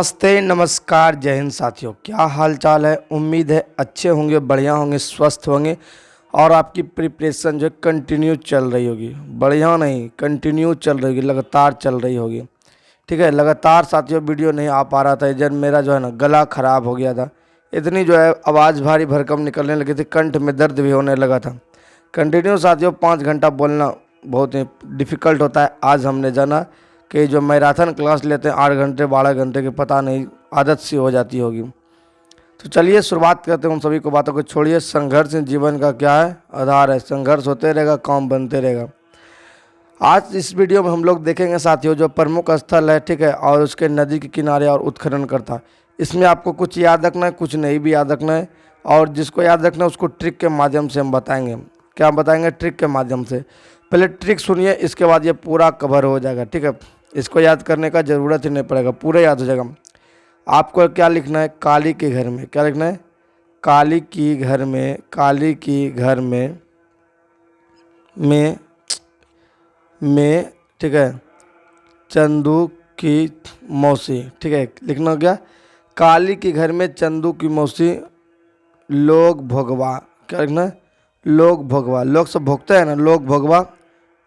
नमस्ते, नमस्कार, जय हिंद साथियों। क्या हाल चाल है? उम्मीद है अच्छे होंगे, बढ़िया होंगे, स्वस्थ होंगे और आपकी प्रिपरेशन जो है कंटिन्यू चल रही होगी। बढ़िया नहीं, कंटिन्यू चल रही होगी, लगातार चल रही होगी। ठीक है, लगातार साथियों वीडियो नहीं आ पा रहा था। इधर मेरा जो है ना गला ख़राब हो गया था। इतनी जो है आवाज़ भारी भरकम निकलने लगी थी, कंठ में दर्द भी होने लगा था। कंटिन्यू साथियों 5 घंटा बोलना बहुत ही डिफ़िकल्ट होता है। आज हमने जाना कि जो मैराथन क्लास लेते हैं 8 घंटे 12 घंटे की, पता नहीं आदत सी हो जाती होगी। तो चलिए शुरुआत करते हैं। उन सभी को बातों को छोड़िए। संघर्ष जीवन का क्या है? आधार है। संघर्ष होते रहेगा, काम बनते रहेगा। आज इस वीडियो में हम लोग देखेंगे साथियों जो प्रमुख स्थल है, ठीक है, और उसके नदी के किनारे और उत्खनन करता। इसमें आपको कुछ याद रखना है, कुछ नहीं भी याद रखना है, और जिसको याद रखना है उसको ट्रिक के माध्यम से हम बताएंगे। क्या बताएंगे? ट्रिक के माध्यम से। पहले ट्रिक सुनिए, इसके बाद ये पूरा कवर हो जाएगा। ठीक है, इसको याद करने का ज़रूरत ही नहीं पड़ेगा, पूरा याद हो जाएगा। आपको क्या लिखना है? काली के घर में। क्या लिखना है? काली की घर में। काली की घर में ठीक है, चंदू की मौसी। ठीक है, लिखना हो गया काली के घर में चंदू की मौसी, लोग भोगवा। क्या लिखना है? लोग भोगवा। लोग सब भोगते हैं ना, लोग भोगवा।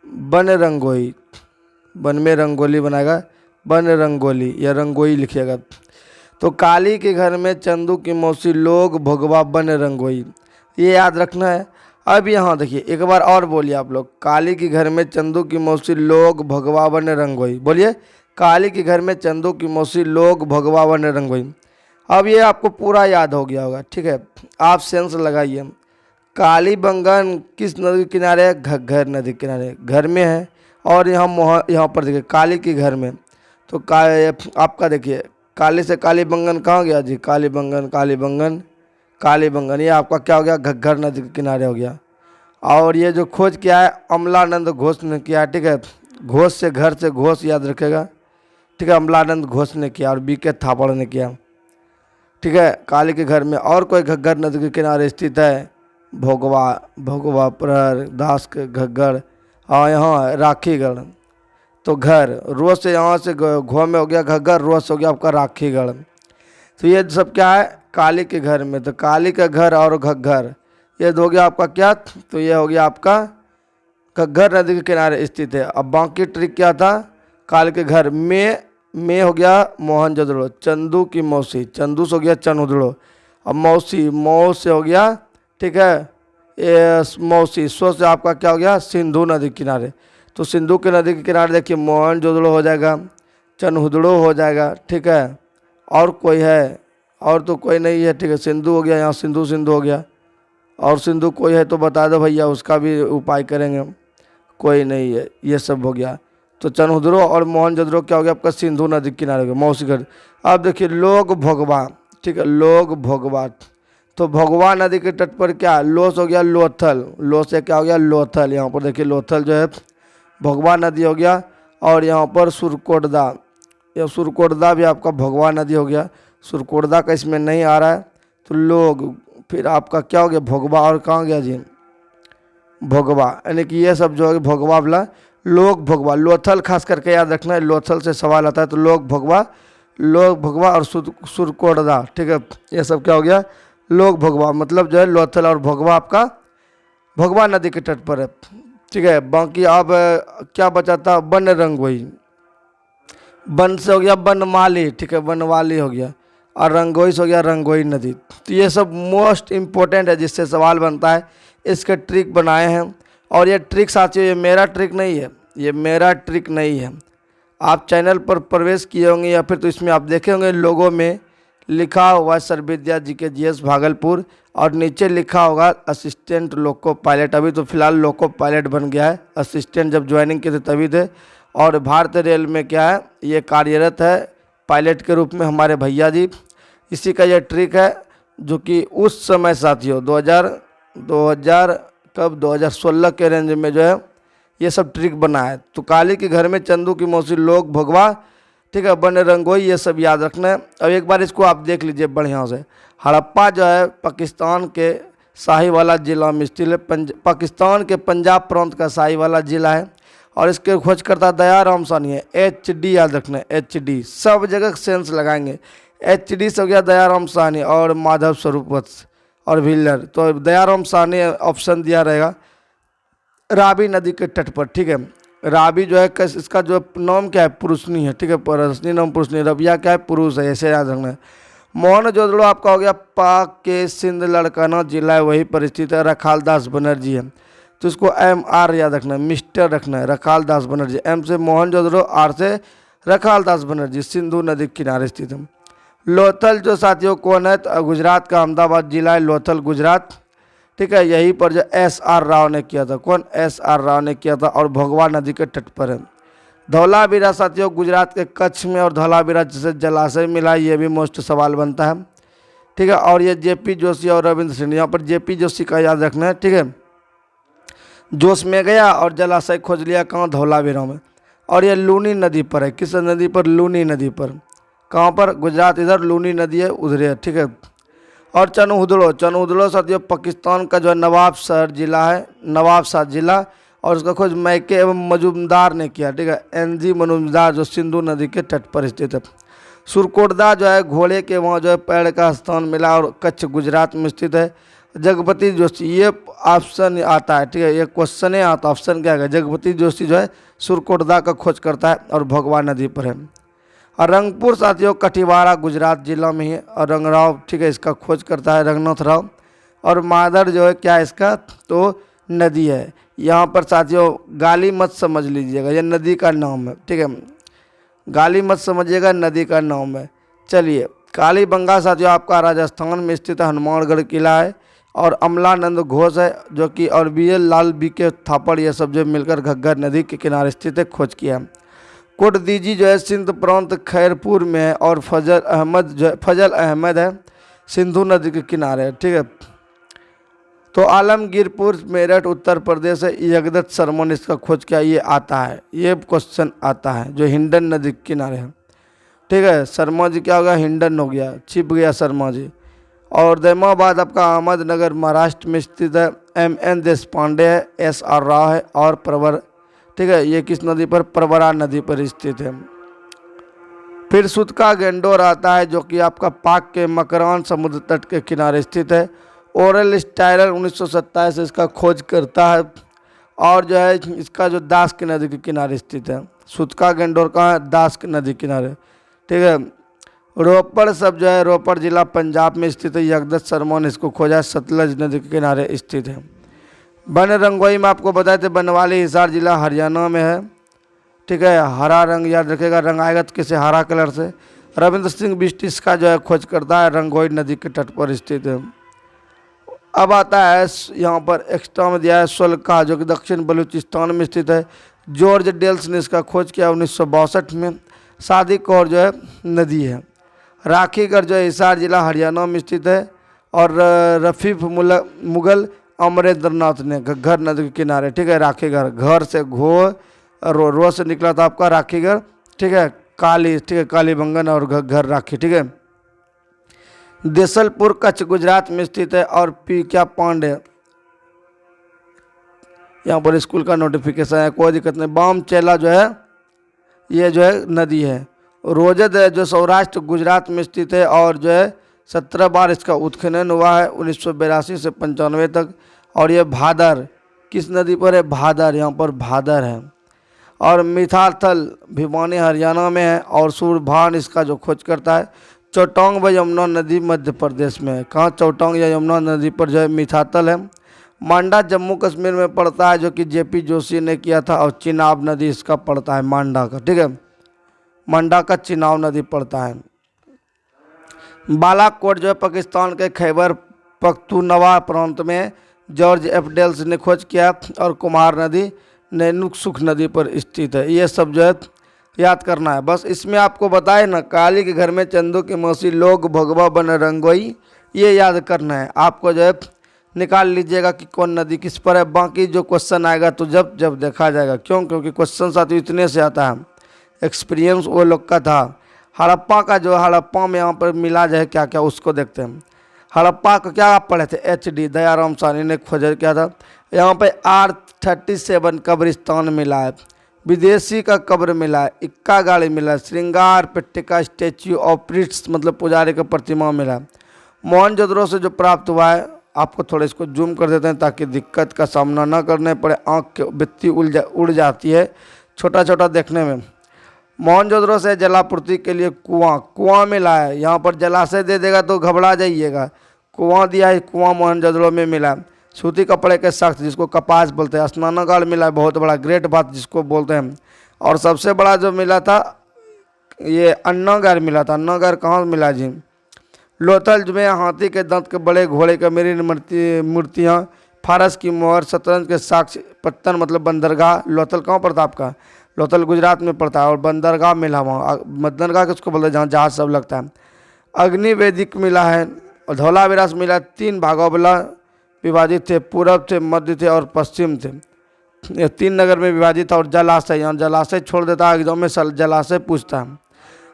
बन रंगोई, बन में रंगोली बनाएगा, बन रंगोली या रंगोई लिखिएगा। तो काली के घर में चंदू की मौसी, लोग भोगवा बन रंगोई, ये याद रखना है। अब यहाँ देखिए, एक बार और बोलिए आप लोग। काली के घर में चंदू की मौसी, लोग भोगवा बन रंगोई। बोलिए, काली के घर में चंदू की मौसी, लोग भोगवा बन रंगोई। अब ये आपको पूरा याद हो गया होगा। ठीक है, आप सेंस लगाइए। काली बंगन किस नदी के किनारे है? घग्गर नदी के किनारे, घर में है। और यहाँ पर देखिए काली के घर में। तो आपका देखिए काली से काली बंगन कहाँ गया जी? काली बंगन, काली बंगन, काली बंगन, ये आपका क्या हो गया? घग्गर नदी के किनारे हो गया। और ये जो खोज किया है अमलानंद घोष ने किया। ठीक है, घोष से घर से घोष याद रखेगा। ठीक है, अमलानंद घोष ने किया और बीके थापड़ ने किया। ठीक है, काली के घर में। और कोई घग्गर नदी के किनारे स्थित है? भोगवा, भोगवा प्रहर दास के घग्गर, और यहाँ राखीगढ़। तो घर रोज से, यहाँ से घो में हो गया घग्गर, रोज से हो गया आपका राखीगढ़। तो ये सब क्या है? काली के घर में। तो काली का घर और घग्गर, ये हो गया आपका क्या? तो ये हो गया आपका घग्गर नदी के किनारे स्थित है। अब बाकी ट्रिक क्या था? काली के घर में हो गया मोहनजोदड़ो, चंदू की मौसी, चंदू से हो गया चनहुदड़ो। अब मौसी, मौ से हो गया, ठीक है, ये मौसी, स्व से आपका क्या हो गया? सिंधु नदी के किनारे। तो सिंधु के नदी के किनारे देखिए मोहनजोदड़ो हो जाएगा, चनहुदड़ो हो जाएगा। ठीक है, और कोई है? और तो कोई नहीं है। ठीक है, सिंधु हो गया, यहाँ सिंधु सिंधु हो गया। और सिंधु कोई है तो बता दो भैया, उसका भी उपाय करेंगे। कोई नहीं है, ये सब हो गया। तो चनहुदड़ो और मोहनजोदड़ो क्या हो गया आपका? सिंधु नदी के किनारे हो गया, मौसीगढ़। अब देखिए लोग भोगवा। ठीक है, लोग भोगवा। तो भोगवा नदी के तट पर क्या? लो से हो गया लोथल, लो से क्या हो गया? लोथल। यहाँ पर देखिए लोथल जो है भोगवा नदी हो गया। और यहाँ पर सुरकोटदा, यह सुरकोटदा भी आपका भोगवा नदी हो गया। सुरकोटदा का इसमें नहीं आ रहा है। तो लोग, फिर आपका क्या हो गया? भोगवा। और कहाँ गया जी? भोगवा, यानी कि ये सब जो है भोगवा वाला, लोग भोगवा। लोथल खास करके याद रखना है, लोथल से सवाल आता है। तो लोग भोगवा, लोग भोगवा और सुरकोटदा। ठीक है, ये सब क्या हो गया? लोग भोगवा। मतलब जो है लोथल और भोगवा आपका भोगवा नदी के तट पर है। ठीक है, बाकी अब क्या बचा था? बन रंगोई, बन से हो गया बनमाली। ठीक है, बनवाली हो गया। और रंगोई से हो गया रंगोई नदी। तो ये सब मोस्ट इम्पोर्टेंट है जिससे सवाल बनता है। इसके ट्रिक बनाए हैं। और ये ट्रिक साथियों, ये मेरा ट्रिक नहीं है, ये मेरा ट्रिक नहीं है। आप चैनल पर प्रवेश किए होंगे या फिर तो इसमें आप देखे होंगे लोगों में लिखा हुआ सर्वविद्या जीके जीएस भागलपुर, और नीचे लिखा होगा असिस्टेंट लोको पायलट। अभी तो फिलहाल लोको पायलट बन गया है, असिस्टेंट जब ज्वाइनिंग किए थे तभी थे। और भारतीय रेल में क्या है, ये कार्यरत है पायलट के रूप में हमारे भैया जी। इसी का ये ट्रिक है जो कि उस समय साथियों 2000 कब 2016 के रेंज में जो है ये सब ट्रिक बना है। तो काली के घर में चंदू की मौसी, लोग भोगवा, ठीक है, बन रंगोई, ये सब याद रखना है। अब एक बार इसको आप देख लीजिए बढ़िया से। हड़प्पा जो है पाकिस्तान के साहिवाला जिला में स्थित है, पाकिस्तान के पंजाब प्रांत का साहिवाला जिला है। और इसके खोज करता दयाराम साहनी है। HD याद रखना है, HD सब जगह सेंस लगाएंगे। HD से हो गया दयाराम साहनी और माधव स्वरूप वत्स और व्हीलर। तो दयाराम साहनी ऑप्शन दिया रहेगा रावी नदी के तट पर, ठीक है। रावी जो है इसका जो नाम क्या है, पुरुषनी है, ठीक है, परसनी नाम पुरुषनी, रबिया क्या है, पुरुष है, ऐसे याद रखना है। मोहनजोदड़ो आपका हो गया पाक के सिंध लड़काना जिला है, वही पर स्थित है। रखालदास बनर्जी है, तो इसको MR याद रखना है, मिस्टर रखना है, रखालदास बनर्जी। M से मोहनजोदड़ो, R से रखालदास बनर्जी, सिंधु नदी के किनारे स्थित है। लोथल जो साथियों कौन है, तो गुजरात का अहमदाबाद जिला है लोथल, गुजरात, ठीक है। यहीं पर जो SR राव ने किया था, कौन, SR राव ने किया था, और भोगवा नदी के तट पर है। धौलावीरा साथियों गुजरात के कच्छ में, और धौलावीरा जैसे जलाशय मिला, ये भी मोस्ट सवाल बनता है, ठीक है। और ये JP जोशी और रविंद्र सिंह, यहाँ पर JP जोशी का याद रखना है, ठीक है। जोश में गया और जलाशय खोज लिया, कहाँ, धौलावीरा में। और ये लूनी नदी पर है, किस नदी पर, लूनी नदी पर। कहाँ पर, गुजरात, इधर लूनी नदी है, उधर है, ठीक है। और चनहुदड़ो साथियों पाकिस्तान का जो है नवाबशहर जिला है, नवाबशाह जिला, और उसका खोज मैके एवं मजूमदार ने किया, ठीक है। NG मजूमदार जो सिंधु नदी के तट पर स्थित है। सुरकोटदा जो है घोड़े के वहाँ जो है पैर का स्थान मिला, और कच्छ गुजरात में स्थित है। जगपति जोशी, ये ऑप्शन आता है, ठीक है, ये क्वेश्चन है आता, ऑप्शन क्या है। जगपति जोशी जो है सुरकोटदा का खोज करता है और भोगवा नदी पर है। और रंगपुर साथियों कटिवाड़ा गुजरात जिला में है, और रंगराव, ठीक है, इसका खोज करता है रंगनाथ राव। और मादर जो है क्या है इसका, तो नदी है। यहाँ पर साथियों गाली मत समझ लीजिएगा, ये नदी का नाम है, ठीक है, गाली मत समझिएगा, नदी का नाम है। चलिए, कालीबंगा साथियों आपका राजस्थान में स्थित हनुमानगढ़ किला है, और अमलानंद घोष है जो कि, और BL लाल BK थापड़, ये सब जो मिलकर घग्गर नदी के किनारे स्थित है, खोज किया। कोटदीजी जो है सिंध प्रांत खैरपुर में है, और फजल अहमद है सिंधु नदी के किनारे, ठीक है। तो आलमगीरपुर मेरठ उत्तर प्रदेश है, यगदत्त शर्मा ने इसका खोज किया, ये आता है, ये क्वेश्चन आता है, जो हिंडन नदी के किनारे है, ठीक है। शर्मा जी क्या हो गया, हिंडन हो गया, छिप गया शर्मा जी। और दैमाबाद आपका अहमदनगर महाराष्ट्र में स्थित है। MN देशपांडे है, SR राव है, और प्रवर, ठीक है, ये किस नदी पर, प्रवरा नदी पर स्थित है। फिर सुतका गेंडोर आता है जो कि आपका पाक के मकरान समुद्र तट के किनारे स्थित है। ओरल स्टाइलर 1927 से इसका खोज करता है, और जो है इसका जो दास की नदी के किनारे स्थित है। सुतका गेंडोर कहाँ है, दास की नदी किनारे, ठीक है। रोपड़ सब जो है रोपड़ जिला पंजाब में स्थित है, यगदत्त शर्मा ने इसको खोजा, सतलज नदी के किनारे स्थित है। बन रंगोई में आपको बताए थे, बनवाली हिसार जिला हरियाणा में है, ठीक है। हरा रंग याद रखेगा, रंग आएगा तो किसे, हरा कलर से। रविंद्र सिंह बिष्ट इसका जो है खोज करता है, रंगोई नदी के तट पर स्थित है। अब आता है यहाँ पर एक्स्ट्रा में दिया है सोलका, जो कि दक्षिण बलूचिस्तान में स्थित है। जॉर्ज डेल्स ने इसका खोज किया 1962 में। सादी कौर जो है नदी है। राखीगढ़ जो है हिसार जिला हरियाणा में स्थित है। और रफीफ मुगल अमरेंद्रनाथ ने घग्गर नदी के किनारे, ठीक है। राखीगढ़, घर से घो रो से निकला था आपका राखीगढ़, ठीक है। काली, ठीक है, कालीबंगन और घग्गर राखी, ठीक है। देसलपुर कच्छ गुजरात में स्थित है। और क्या पांडे, यहाँ पर स्कूल का नोटिफिकेशन है, कोई दिक्कत नहीं। बाम चेला जो है ये जो है नदी है। रोजद है जो सौराष्ट्र गुजरात में स्थित है, और जो है 17 बार इसका उत्खनन हुआ है 1982 से 95 तक। और ये भादर किस नदी पर है, भादर, यहाँ पर भादर है। और मिथाथल भिवानी हरियाणा में है। और सूरभान इसका जो खोज करता है। चौटांग व यमुना नदी मध्य प्रदेश में है। कहाँ, चौटांग या यमुना नदी पर जो है मिथातल है। मांडा जम्मू कश्मीर में पड़ता है, जो कि JP जोशी ने किया था। और चिनाब नदी इसका पड़ता है, मांडा का, ठीक है। मांडा का चिनाब नदी पड़ता है। बालाकोट जो है पाकिस्तान के खैबर पख्तूनवा प्रांत में जॉर्ज F डेल्स ने खोज किया। और कुमार नदी नैनुकसुख नदी पर स्थित है। ये सब जो है याद करना है। बस इसमें आपको बताए ना, काली के घर में चंदू की मौसी, लोग भगवा बन रंगोई, ये याद करना है आपको। जो है निकाल लीजिएगा कि कौन नदी किस पर है। बाकी जो क्वेश्चन आएगा तो जब जब देखा जाएगा। क्यों, क्योंकि क्वेश्चन साथियों इतने से आता है, एक्सपीरियंस वो लोग का था। हड़प्पा का जो हड़प्पा में यहाँ पर मिला जाए क्या क्या, उसको देखते हैं। हड़प्पा को क्या आप पढ़े थे, HD दयाराम साहनी ने खोज किया था। यहाँ पे R37 कब्रिस्तान मिला है। विदेशी का कब्र मिला, इक्का गाड़ी मिला, श्रृंगार पेट्टिका स्टैच्यू ऑफ प्रीट्स मतलब पुजारी का प्रतिमा मिला। मोहनजोदड़ो से जो प्राप्त हुआ है, आपको थोड़ा इसको जूम कर देते हैं ताकि दिक्कत का सामना ना करने पड़े, आँख की बित्ती उड़ जाती है छोटा छोटा देखने में। मोहनजोदड़ो से जलापूर्ति के लिए कुआं मिला है, यहाँ पर जलाशय दे देगा तो घबरा जाइएगा। कुआं दिया है, कुआं मोहनजोदड़ो में मिला। सूती कपड़े के सख्त जिसको कपास बोलते हैं, स्नानागार मिला है बहुत बड़ा, ग्रेट बाथ जिसको बोलते हैं। और सबसे बड़ा जो मिला था ये अन्नागार मिला था। अन्नागार कहाँ मिला जी? लोथल में हाथी के दांत के बड़े घोड़े के मेरी मूर्तियाँ, फारस की मोहर, शतरंज के साक्ष्य, पत्तन मतलब बंदरगाह। लोथल कहाँ पड़ता है आपका? लोथल गुजरात में पड़ता है। और बंदरगाह मिला वहाँ, बंदरगाह किसको बोलते हैं जहाँ जहाज सब लगता है। अग्निवेदिक मिला है। और धौला विरास मिला, 3 भागों वाला विभाजित थे, पूरब थे, मध्य थे और पश्चिम थे। ये 3 नगर में विभाजित था। और जलाशय, यहाँ जलाशय छोड़ देता है एग्जाम में, जलाशय पूछता है।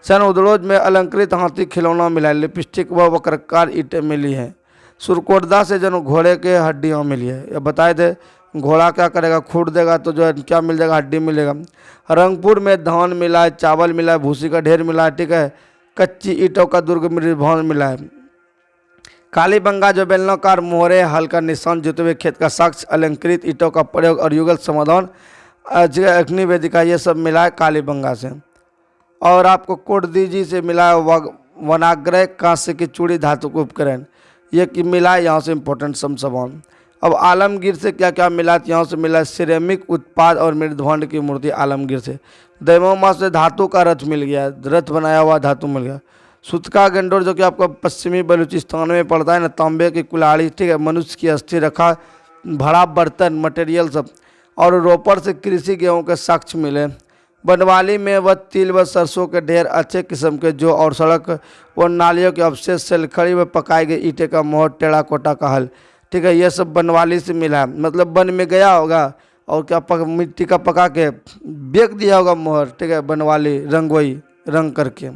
सन उदलोज में अलंकृत हाथी खिलौना मिला है। लिपस्टिक व वक्रकार ईंटें मिली है। सुरकोटदा से जन घोड़े के हड्डियाँ मिली है। ये बताए थे घोड़ा क्या करेगा, खूट देगा तो जो है क्या मिल जाएगा, हड्डी मिलेगा। रंगपुर में धान मिला है, चावल मिला है, भूसी का ढेर मिला है, ठीक है। कच्ची ईंटों का दुर्ग भवन मिला है। कालीबंगा जो बेलनाकार मोहरे, हल का निशान, जुते हुए खेत का साक्ष्य, अलंकृत ईंटों का प्रयोग और युगल समाधान, अग्निवेदिका, ये सब मिला है कालीबंगा से। और आपको कोटदीजी से मिला है वनाग्रह, कांस्य की चूड़ी, धातु को उपकरण, ये कि मिला है यहाँ से इम्पोर्टेंट सब सामान। अब आलमगीर से क्या क्या मिला? यहाँ से मिला सिरेमिक उत्पाद और मृदभांड की मूर्ति आलमगीर से। दैमोमा से धातु का रथ मिल गया, रथ बनाया हुआ धातु मिल गया। सुतका गंडोर जो कि आपका पश्चिमी बलूचिस्तान में पड़ता है ना, तांबे की कुल्हाड़ी, ठीक है, मनुष्य की अस्थि रखा, भरा बर्तन, मटेरियल सब। और रोपड़ से कृषि गेहूँ के साक्ष्य मिले। बनवाली में वह तिल व सरसों के ढेर अच्छे किस्म के जो, और सड़क व नालियों के अवशेष से खड़ी व पकाई गई ईंटे का मोहर, टेढ़ा कोटा का हल, ठीक है, ये सब बनवाली से मिला है। मतलब वन में गया होगा और क्या मिट्टी का पका के बेच दिया होगा मोहर, ठीक है, बनवाली रंगोई रंग करके।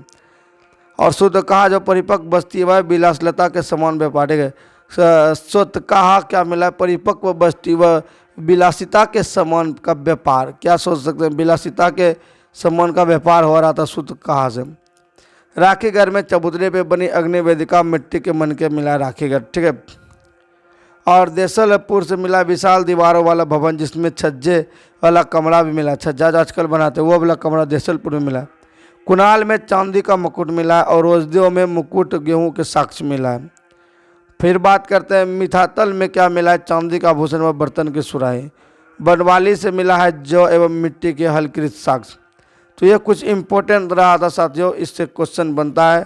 और शुद्ध कहा जो परिपक्व बस्ती व विलासलता के समान व्यापार, ठीक है। शुद्ध कहा क्या मिला? परिपक्व बस्ती व विलासिता के समान का व्यापार। क्या सोच सकते हैं, विलासिता के समान का व्यापार हो रहा था शुद्ध कहा से। राखीगढ़ में चबूतरे पे बनी अग्निवेदिका, मिट्टी के मन के मिला राखीगढ़, ठीक है। और देसलपुर से मिला विशाल दीवारों वाला भवन जिसमें छज्जे वाला कमरा भी मिला। छज्जा आजकल बनाते वो वाला कमरा देसलपुर में मिला। कुणाल में चांदी का मुकुट मिला और रोजदियों में मुकुट गेहूं के साक्ष्य मिला है। फिर बात करते हैं मिठातल में क्या मिला है? चांदी का आभूषण व बर्तन की सुराही। बनवाली से मिला है जौ एवं मिट्टी के हलकृत साक्ष्य। तो ये कुछ इंपॉर्टेंट रहा था साथियों, इससे क्वेश्चन बनता है।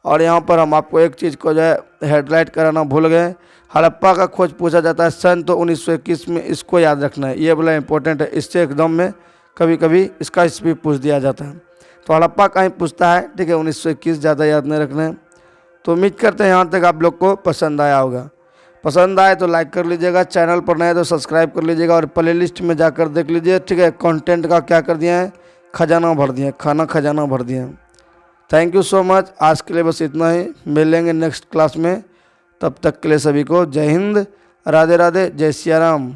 और यहाँ पर हम आपको एक चीज़ को जो है हेडलाइट कराना भूल गए, हड़प्पा का खोज पूछा जाता है सन तो 1921 में, इसको याद रखना है, ये वाला इंपॉर्टेंट है। इससे एकदम में कभी कभी इसका भी पूछ दिया जाता है। तो हड़प्पा का ही पूछता है, ठीक है, 1921 ज़्यादा याद नहीं रखना है। तो उम्मीद करते हैं यहाँ तक आप लोग को पसंद आया होगा। पसंद आए तो लाइक कर लीजिएगा, चैनल पर नए तो सब्सक्राइब कर लीजिएगा और प्ले लिस्ट में जाकर देख लीजिए, ठीक है। कंटेंट का क्या कर दिया है, खजाना भर दिए, खाना खजाना भर दिए। Thank you so much. आज के लिए बस इतना ही, मिलेंगे नेक्स्ट क्लास में। तब तक के लिए सभी को जय हिंद, राधे राधे, जय सिया राम।